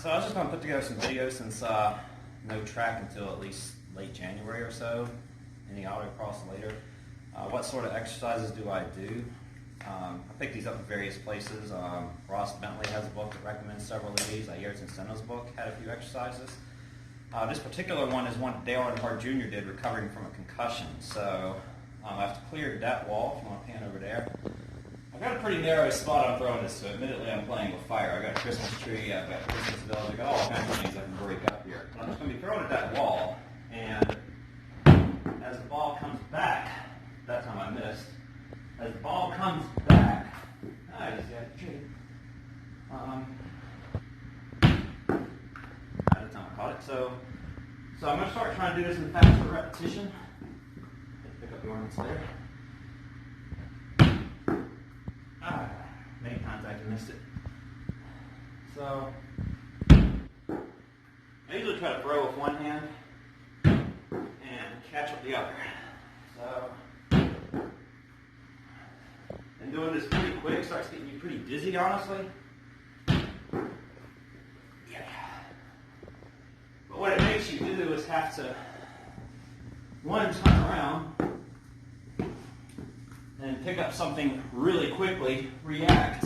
So I was just going to put together some videos since no track until at least late January or so, any autocross later. What sort of exercises do I do? I picked these up in various places. Ross Bentley has a book that recommends several of these. Ayrton Senna's book had a few exercises. This particular one is one Dale Earnhardt Jr. did, recovering from a concussion. So I've cleared that wall, if you want to pan over there. I've got a pretty narrow spot I'm throwing this to. Admittedly, I'm playing with fire. I've got a Christmas tree, I've got Christmas bells, I've got all kinds of things I can break up here. But I'm just going to be throwing at that wall, and as the ball comes back, that time I missed, as the ball comes back, I just got the tree. By the time I caught it. So I'm going to start trying to do this in faster repetition. Pick up the ornaments there. Made contact and missed it. So I usually try to throw with one hand and catch with the other. So, and doing this pretty quick starts getting you pretty dizzy, honestly. Yeah. But what it makes you do is have to, one, turn around and pick up something really quickly, react,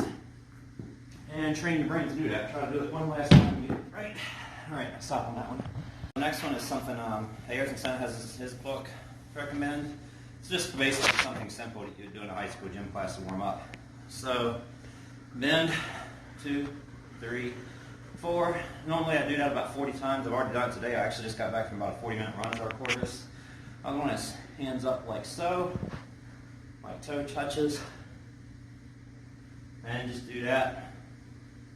and train your brain to do that. Try to do it one last time and get it right. All right, I'll stop on that one. The next one is something Ayrton Senna has his book to recommend. It's just basically something simple that you do in a high school gym class to warm up. So bend, 2, 3, 4. Normally I do that about 40 times. I've already done it today. I actually just got back from about a 40-minute run as I record this. Other one is hands up like so. My toe touches, and just do that.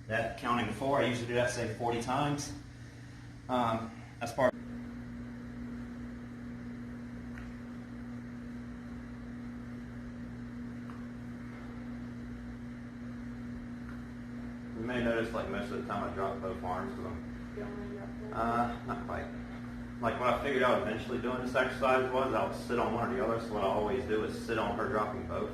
That counting to 4. I usually do that, say, 40 times. That's part. You may notice, like most of the time, I drop both arms because I'm not quite. Like what I figured out eventually doing this exercise was I would sit on one or the other, so what I always do is sit on her dropping both.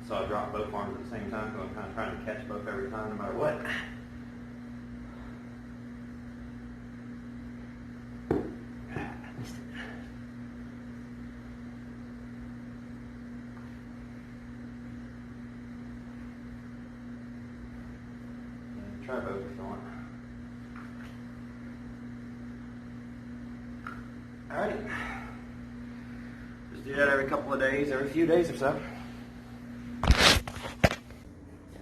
So I drop both arms at the same time, so I'm kind of trying to catch both every time, no matter what. Try both if you want. Alrighty. Just do that every couple of days, every few days or so.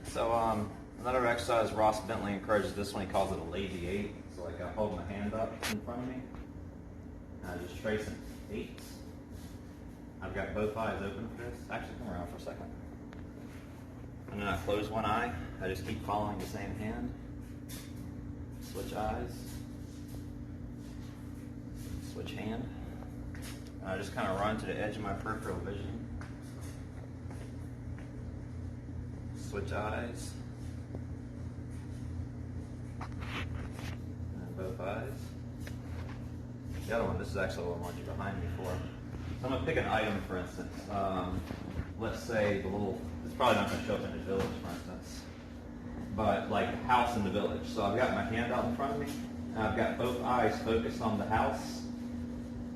So another exercise Ross Bentley encourages this one. He calls it a lazy 8. So like I hold my hand up in front of me, and I just trace an 8. I've got both eyes open for this. Actually, come around for a second. And then I close one eye. I just keep following the same hand. Switch eyes. Switch hand. And I just kind of run to the edge of my peripheral vision. Switch eyes. And both eyes. The other one, this is actually what I want you behind me for. So I'm going to pick an item, for instance. Let's say the little, it's probably not going to show up in the village, for instance, but like the house in the village. So I've got my hand out in front of me, and I've got both eyes focused on the house,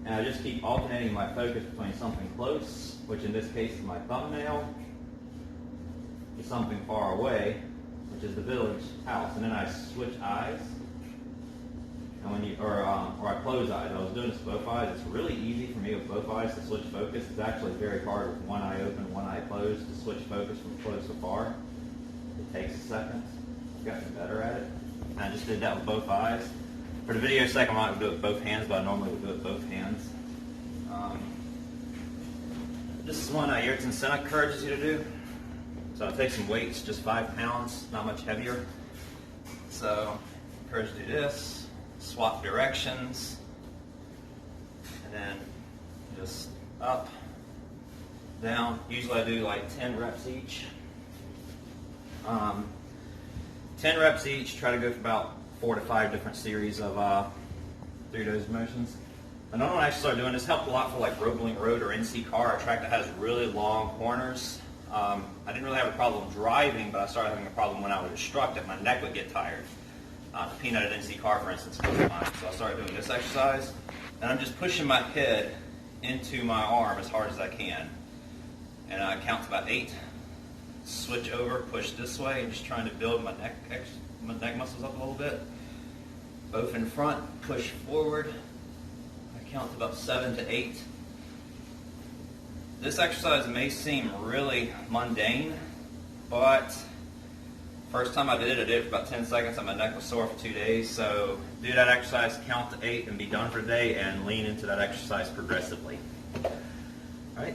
and I just keep alternating my focus between something close, which in this case is my thumbnail, to something far away, which is the village house, and then I switch eyes. And when you, or I close eyes. I was doing this with both eyes. It's really easy for me with both eyes to switch focus. It's actually very hard with one eye open, one eye closed to switch focus from close to far. It takes a second. I've gotten better at it. And I just did that with both eyes. For the video's sake, I'm not going to do it with both hands, but I normally would do it with both hands. This is one Ayrton Senna encourages you to do. So I take some weights, just 5 pounds, not much heavier. So I encourage you to do this. Swap directions, and then just up, down. Usually I do like 10 reps each. 10 reps each, try to go for about 4 to 5 different series of through those motions. And when I started doing this, helped a lot for like Roebling Road or NC Car, a track that has really long corners. I didn't really have a problem driving, but I started having a problem when I would instruct that my neck would get tired. The peanut at NC car, for instance, comes to mind. So I started doing this exercise, and I'm just pushing my head into my arm as hard as I can. And I count to about 8, switch over, push this way, and just trying to build my neck muscles up a little bit. Both in front, push forward. I count to about 7 to 8. This exercise may seem really mundane, but first time I did it for about 10 seconds, and my neck was sore for 2 days. So do that exercise, count to 8, and be done for the day, and lean into that exercise progressively. All right.